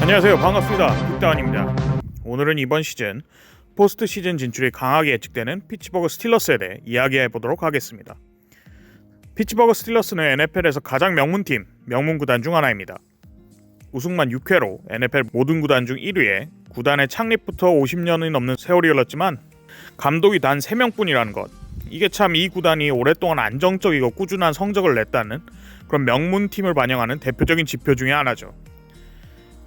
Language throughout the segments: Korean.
안녕하세요, 반갑습니다. 빅다운입니다. 오늘은 이번 시즌 포스트 시즌 진출이 강하게 예측되는 피츠버그 스틸러스에 대해 이야기해보도록 하겠습니다. 피츠버그 스틸러스는 NFL에서 가장 명문팀, 명문구단 중 하나입니다. 우승만 6회로 NFL 모든 구단 중 1위에 구단의 창립부터 50년이 넘는 세월이 흘렀지만 감독이 단 3명뿐이라는 것, 이게 참 이 구단이 오랫동안 안정적이고 꾸준한 성적을 냈다는 그런 명문팀을 반영하는 대표적인 지표 중에 하나죠.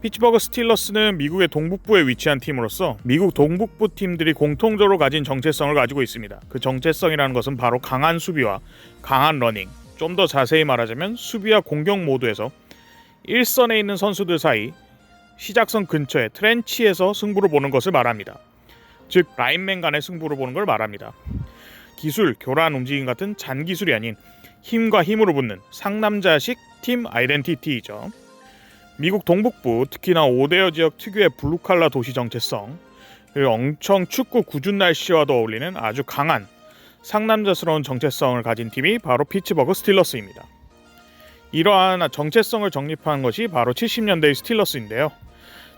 피츠버그 스틸러스는 미국의 동북부에 위치한 팀으로서 미국 동북부 팀들이 공통적으로 가진 정체성을 가지고 있습니다. 그 정체성이라는 것은 바로 강한 수비와 강한 러닝, 좀 더 자세히 말하자면 수비와 공격 모두에서 일선에 있는 선수들 사이 시작선 근처의 트렌치에서 승부를 보는 것을 말합니다. 즉 라인맨 간의 승부를 보는 걸 말합니다. 기술, 교란 움직임 같은 잔기술이 아닌 힘과 힘으로 붙는 상남자식 팀 아이덴티티이죠. 미국 동북부, 특히나 오데어 지역 특유의 블루칼라 도시 정체성, 그리고 엄청 춥고 궂은 날씨와도 어울리는 아주 강한 상남자스러운 정체성을 가진 팀이 바로 피츠버그 스틸러스입니다. 이러한 정체성을 정립한 것이 바로 70년대의 스틸러스인데요.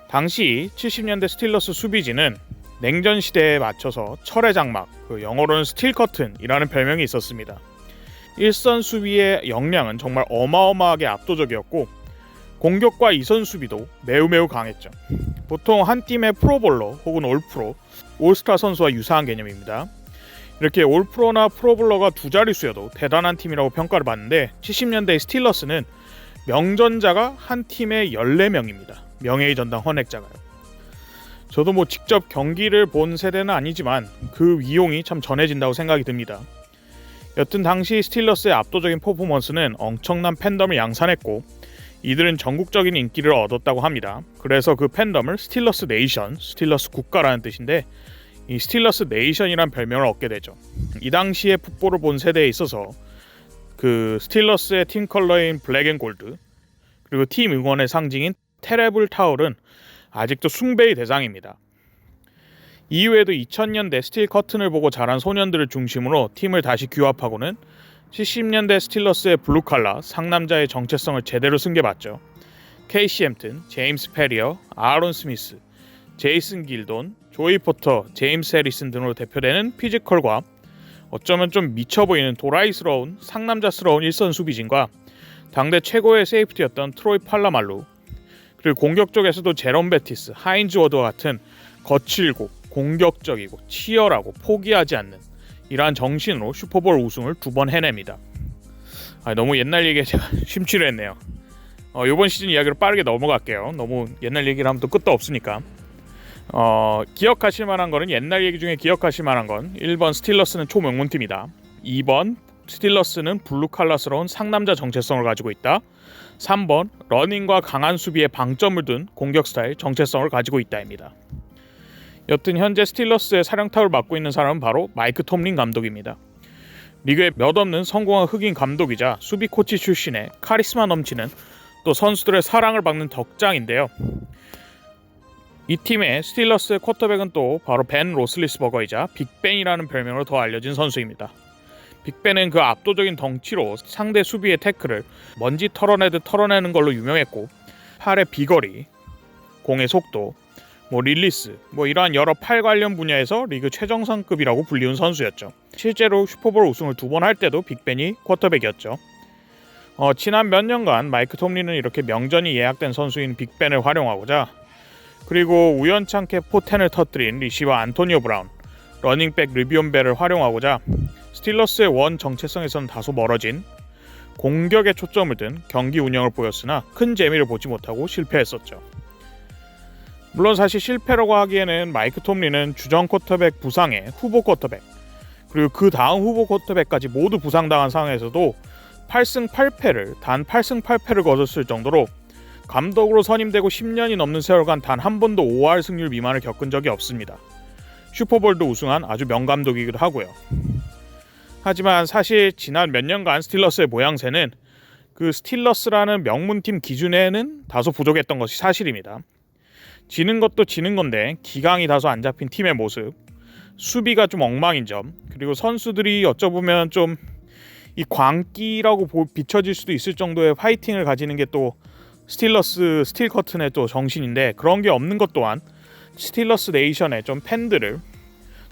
당시 70년대 스틸러스 수비진은 냉전 시대에 맞춰서 철의 장막, 영어로는 스틸 커튼이라는 별명이 있었습니다. 일선 수비의 역량은 정말 어마어마하게 압도적이었고 공격과 이선 수비도 매우 강했죠. 보통 한 팀의 프로볼러 혹은 올프로, 올스타 선수와 유사한 개념입니다. 이렇게 올프로나 프로볼러가 두 자릿수여도 대단한 팀이라고 평가를 받는데 70년대 스틸러스는 명전자가 한 팀에 14명입니다. 명예의 전당 헌액자가요. 저도 직접 경기를 본 세대는 아니지만 그 위용이 참 전해진다고 생각이 듭니다. 여튼 당시 스틸러스의 압도적인 퍼포먼스는 엄청난 팬덤을 양산했고 이들은 전국적인 인기를 얻었다고 합니다. 그래서 그 팬덤을 스틸러스 네이션, 스틸러스 국가라는 뜻인데 이 스틸러스 네이션이란 별명을 얻게 되죠. 이 당시에 풋볼을 본 세대에 있어서 그 스틸러스의 팀 컬러인 블랙 앤 골드, 그리고 팀 응원의 상징인 테레블 타올은 아직도 숭배의 대상입니다. 이후에도 2000년대 스틸 커튼을 보고 자란 소년들을 중심으로 팀을 다시 규합하고는 70년대 스틸러스의 블루칼라, 상남자의 정체성을 제대로 승계받죠. 케이시 햄튼, 제임스 페리어, 아론 스미스, 제이슨 길돈, 조이 포터, 제임스 해리슨 등으로 대표되는 피지컬과 어쩌면 좀 미쳐보이는 도라이스러운 상남자스러운 일선 수비진과 당대 최고의 세이프티였던 트로이 팔라말루, 그리고 공격 쪽에서도 제롬 베티스, 하인즈 워드와 같은 거칠고 공격적이고 치열하고 포기하지 않는 이러한 정신으로 슈퍼볼 우승을 2번 해냅니다. 너무 옛날 얘기에 제가 심취를 했네요. 이번 시즌 이야기로 빠르게 넘어갈게요. 너무 옛날 얘기를 하면 또 끝도 없으니까. 기억하실 만한 거는 옛날 얘기 중에 기억하실 만한 건 1번 스틸러스는 초명문팀이다. 2번 스틸러스는 블루칼라스러운 상남자 정체성을 가지고 있다. 3번 러닝과 강한 수비에 방점을 둔 공격 스타일 정체성을 가지고 있다입니다. 여튼 현재 스틸러스의 사령탑을 맡고 있는 사람은 바로 마이크 톰린 감독입니다. 리그에 몇 없는 성공한 흑인 감독이자 수비 코치 출신의 카리스마 넘치는 또 선수들의 사랑을 받는 덕장인데요. 이 팀의 스틸러스의 쿼터백은 또 바로 벤 로슬리스버거이자 빅벤이라는 별명으로 더 알려진 선수입니다. 빅벤은 그 압도적인 덩치로 상대 수비의 태클을 먼지 털어내듯 털어내는 걸로 유명했고 팔의 비거리, 공의 속도, 릴리스, 이러한 여러 팔 관련 분야에서 리그 최정상급이라고 불리운 선수였죠. 실제로 슈퍼볼 우승을 2번 할 때도 빅벤이 쿼터백이었죠. 지난 몇 년간 마이크 톰린은 이렇게 명전이 예약된 선수인 빅벤을 활용하고자, 그리고 우연찮게 포텐을 터뜨린 리시버 안토니오 브라운, 러닝백 르비온 벨을 활용하고자 스틸러스의 원 정체성에서는 다소 멀어진 공격에 초점을 둔 경기 운영을 보였으나 큰 재미를 보지 못하고 실패했었죠. 물론 사실 실패라고 하기에는 마이크 톰린은 주전 쿼터백 부상에 후보 쿼터백, 그리고 그 다음 후보 쿼터백까지 모두 부상당한 상황에서도 8승 8패를 단 8승 8패를 거뒀을 정도로 감독으로 선임되고 10년이 넘는 세월간 단 한 번도 5할 승률 미만을 겪은 적이 없습니다. 슈퍼볼도 우승한 아주 명감독이기도 하고요. 하지만 사실 지난 몇 년간 스틸러스의 모양새는 그 스틸러스라는 명문팀 기준에는 다소 부족했던 것이 사실입니다. 지는 것도 지는 건데 기강이 다소 안 잡힌 팀의 모습, 수비가 좀 엉망인 점, 그리고 선수들이 어쩌보면 좀 이 광기라고 비춰질 수도 있을 정도의 파이팅을 가지는 게 또 스틸러스 스틸 커튼의 또 정신인데 그런 게 없는 것 또한 스틸러스 네이션의 좀 팬들을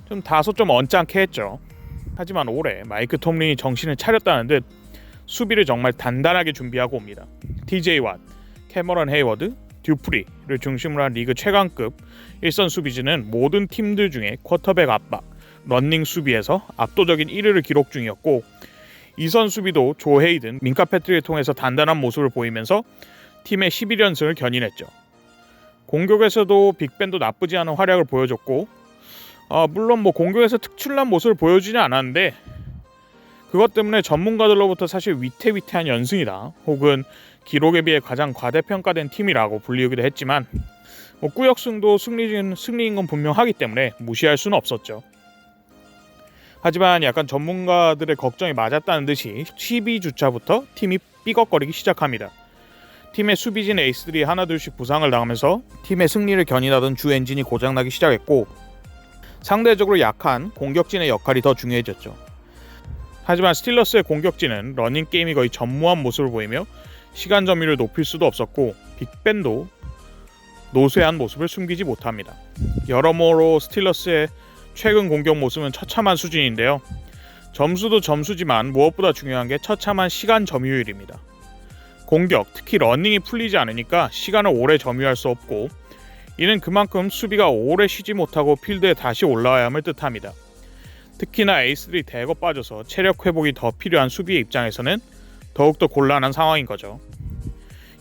좀 다소 좀 언짢게 했죠. 하지만 올해 마이크 톰린이 정신을 차렸다는 듯 수비를 정말 단단하게 준비하고 옵니다. TJ 왓, 캐머런 헤이워드, 듀프리를 중심으로 한 리그 최강급 일선 수비진은 모든 팀들 중에 쿼터백 압박, 런닝 수비에서 압도적인 1위를 기록 중이었고, 2선 수비도 조 헤이든, 민카 패트릭을 통해서 단단한 모습을 보이면서 팀의 11연승을 견인했죠. 공격에서도 빅벤도 나쁘지 않은 활약을 보여줬고, 물론 공격에서 특출난 모습을 보여주지 않았는데 그것 때문에 전문가들로부터 사실 위태위태한 연승이다, 혹은 기록에 비해 가장 과대평가된 팀이라고 불리우기도 했지만 꾸역승도 승리인 건 분명하기 때문에 무시할 수는 없었죠. 하지만 약간 전문가들의 걱정이 맞았다는 듯이 12주차부터 팀이 삐걱거리기 시작합니다. 팀의 수비진 에이스들이 하나둘씩 부상을 당하면서 팀의 승리를 견인하던 주 엔진이 고장나기 시작했고, 상대적으로 약한 공격진의 역할이 더 중요해졌죠. 하지만 스틸러스의 공격진은 러닝 게임이 거의 전무한 모습을 보이며 시간 점유율을 높일 수도 없었고, 빅벤도 노쇠한 모습을 숨기지 못합니다. 여러모로 스틸러스의 최근 공격 모습은 처참한 수준인데요. 점수도 점수지만 무엇보다 중요한 게 처참한 시간 점유율입니다. 공격, 특히 러닝이 풀리지 않으니까 시간을 오래 점유할 수 없고, 이는 그만큼 수비가 오래 쉬지 못하고 필드에 다시 올라와야 함을 뜻합니다. 특히나 에이스들이 대거 빠져서 체력 회복이 더 필요한 수비의 입장에서는 더욱더 곤란한 상황인 거죠.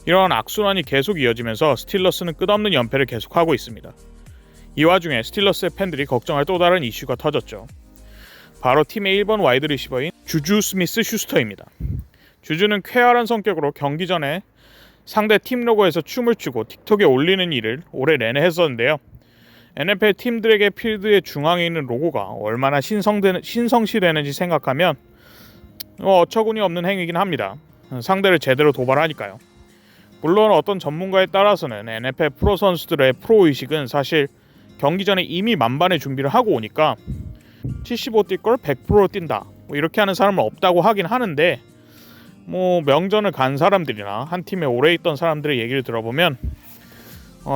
이러한 악순환이 계속 이어지면서 스틸러스는 끝없는 연패를 계속하고 있습니다. 이 와중에 스틸러스의 팬들이 걱정할 또 다른 이슈가 터졌죠. 바로 팀의 1번 와이드 리시버인 주주 스미스 슈스터입니다. 주주는 쾌활한 성격으로 경기 전에 상대 팀 로고에서 춤을 추고 틱톡에 올리는 일을 올해 내내 했었는데요. NFL 팀들에게 필드의 중앙에 있는 로고가 얼마나 신성시되는지 생각하면 어처구니 없는 행위이긴 합니다. 상대를 제대로 도발하니까요. 물론 어떤 전문가에 따라서는 NFL 프로 선수들의 프로의식은 사실 경기 전에 이미 만반의 준비를 하고 오니까 75 뛸 걸 100% 뛴다, 이렇게 하는 사람은 없다고 하긴 하는데, 명전을 간 사람들이나 한 팀에 오래 있던 사람들의 얘기를 들어보면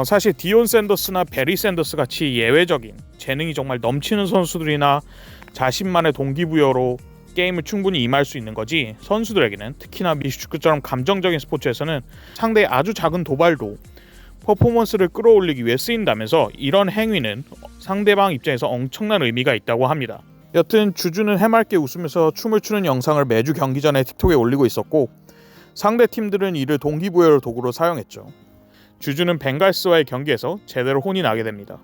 사실 디온 샌더스나 베리 샌더스 같이 예외적인 재능이 정말 넘치는 선수들이나 자신만의 동기부여로 게임을 충분히 임할 수 있는 거지, 선수들에게는 특히나 미식축구처럼 감정적인 스포츠에서는 상대의 아주 작은 도발도 퍼포먼스를 끌어올리기 위해 쓰인다면서 이런 행위는 상대방 입장에서 엄청난 의미가 있다고 합니다. 여튼 주주는 해맑게 웃으면서 춤을 추는 영상을 매주 경기 전에 틱톡에 올리고 있었고, 상대 팀들은 이를 동기부여의 도구로 사용했죠. 주주는 벵갈스와의 경기에서 제대로 혼이 나게 됩니다.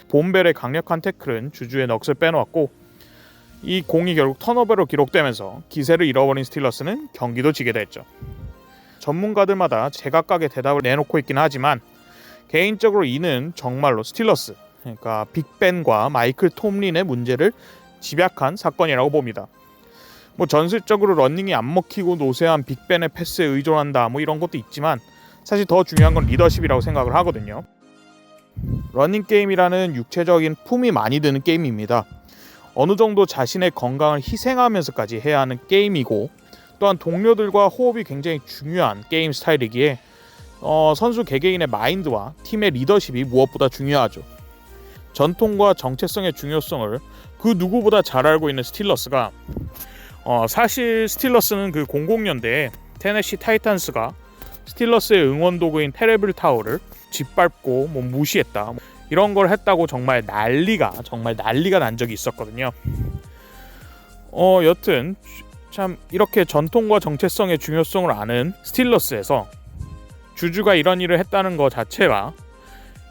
본벨의 강력한 태클은 주주의 넋을 빼놓았고, 이 공이 결국 턴오버로 기록되면서 기세를 잃어버린 스틸러스는 경기도 지게 됐죠. 전문가들마다 제각각의 대답을 내놓고 있긴 하지만 개인적으로 이는 정말로 스틸러스, 그러니까 빅벤과 마이클 톰린의 문제를 집약한 사건이라고 봅니다. 전술적으로 러닝이 안 먹히고 노쇠한 빅벤의 패스에 의존한다, 이런 것도 있지만 사실 더 중요한 건 리더십이라고 생각을 하거든요. 러닝 게임이라는 육체적인 품이 많이 드는 게임입니다. 어느 정도 자신의 건강을 희생하면서까지 해야 하는 게임이고, 또한 동료들과 호흡이 굉장히 중요한 게임 스타일이기에 선수 개개인의 마인드와 팀의 리더십이 무엇보다 중요하죠. 전통과 정체성의 중요성을 그 누구보다 잘 알고 있는 스틸러스가 사실 스틸러스는 그 00년대에 테네시 타이탄스가 스틸러스의 응원 도구인 테레블 타워를 짓밟고 무시했다, 이런 걸 했다고 정말 난리가 난 적이 있었거든요. 여튼 참 이렇게 전통과 정체성의 중요성을 아는 스틸러스에서 주주가 이런 일을 했다는 것 자체가,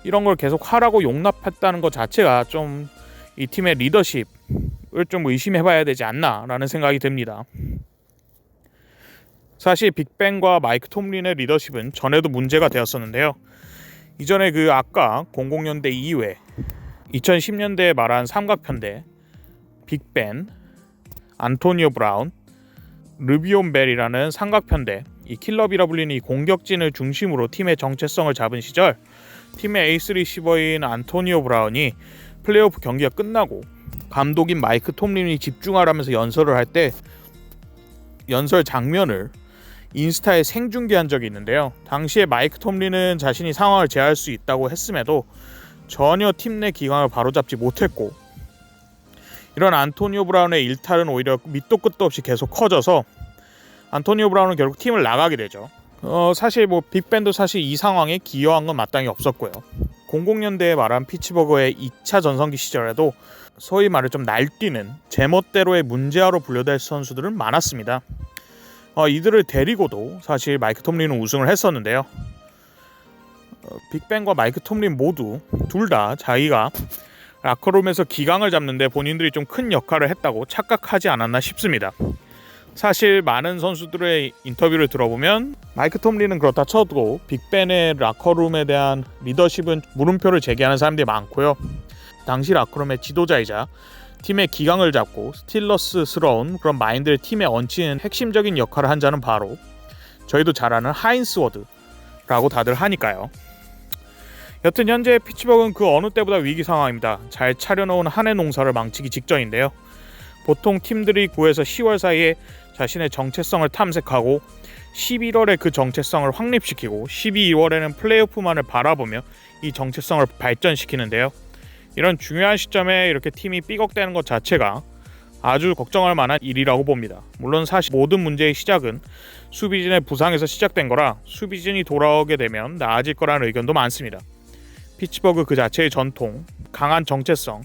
이런 걸 계속 하라고 용납했다는 것 자체가 좀 이 팀의 리더십을 좀 의심해봐야 되지 않나라는 생각이 듭니다. 사실 빅벤과 마이크 톰린의 리더십은 전에도 문제가 되었었는데요. 이전에 그 아까 00년대 이후에 2010년대에 말한 삼각편대 빅벤, 안토니오 브라운, 르비온 벨이라는 삼각편대, 이 킬러비라 불리는 이 공격진을 중심으로 팀의 정체성을 잡은 시절, 팀의 에이스 리시버인 안토니오 브라운이 플레이오프 경기가 끝나고 감독인 마이크 톰린이 집중하라면서 연설을 할 때 연설 장면을 인스타에 생중계한 적이 있는데요. 당시에 마이크 톰린은 자신이 상황을 제어할 수 있다고 했음에도 전혀 팀 내 기강을 바로잡지 못했고, 이런 안토니오 브라운의 일탈은 오히려 밑도 끝도 없이 계속 커져서 안토니오 브라운은 결국 팀을 나가게 되죠. 사실 빅벤도 사실 이 상황에 기여한 건 마땅히 없었고요. 00년대에 말한 피츠버그의 2차 전성기 시절에도 소위 말해 좀 날뛰는 제멋대로의 문제아로 분류될 선수들은 많았습니다. 이들을 데리고도 사실 마이크 톰린은 우승을 했었는데요. 빅벤과 마이크 톰린 모두 둘 다 자기가 라커룸에서 기강을 잡는데 본인들이 좀 큰 역할을 했다고 착각하지 않았나 싶습니다. 사실 많은 선수들의 인터뷰를 들어보면 마이크 톰린은 그렇다 쳐도 빅벤의 라커룸에 대한 리더십은 물음표를 제기하는 사람들이 많고요. 당시 라커룸의 지도자이자 팀의 기강을 잡고 스틸러스스러운 그런 마인드를 팀에 얹히는 핵심적인 역할을 한 자는 바로 저희도 잘 아는 하인스 워드라고 다들 하니까요. 여튼 현재 피츠버그는 그 어느 때보다 위기 상황입니다. 잘 차려놓은 한 해 농사를 망치기 직전인데요. 보통 팀들이 9에서 10월 사이에 자신의 정체성을 탐색하고 11월에 그 정체성을 확립시키고 12월에는 플레이오프만을 바라보며 이 정체성을 발전시키는데요. 이런 중요한 시점에 이렇게 팀이 삐걱대는 것 자체가 아주 걱정할 만한 일이라고 봅니다. 물론 사실 모든 문제의 시작은 수비진의 부상에서 시작된 거라 수비진이 돌아오게 되면 나아질 거라는 의견도 많습니다. 피츠버그 그 자체의 전통, 강한 정체성,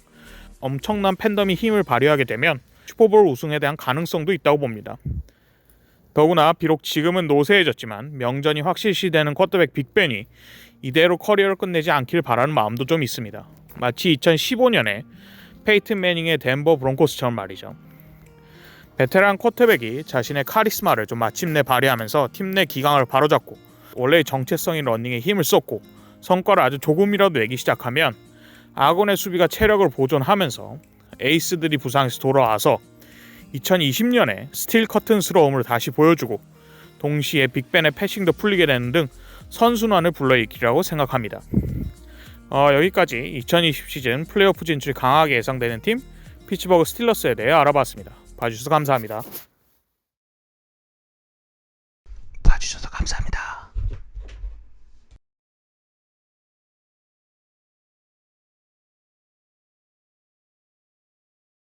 엄청난 팬덤이 힘을 발휘하게 되면 슈퍼볼 우승에 대한 가능성도 있다고 봅니다. 더구나 비록 지금은 노쇠해졌지만 명전이 확실시되는 쿼터백 빅벤이 이대로 커리어를 끝내지 않길 바라는 마음도 좀 있습니다. 마치 2015년에 페이튼 매닝의 덴버 브론코스처럼 말이죠. 베테랑 쿼터백이 자신의 카리스마를 좀 마침내 발휘하면서 팀 내 기강을 바로잡고 원래의 정체성인 러닝에 힘을 쏟고 성과를 아주 조금이라도 내기 시작하면 아군의 수비가 체력을 보존하면서 에이스들이 부상에서 돌아와서 2020년에 스틸 커튼스러움을 다시 보여주고 동시에 빅벤의 패싱도 풀리게 되는 등 선순환을 불러일으키라고 생각합니다. 여기까지 2020 시즌 플레이오프 진출이 강하게 예상되는 팀 피츠버그 스틸러스에 대해 알아봤습니다. 봐주셔서 감사합니다.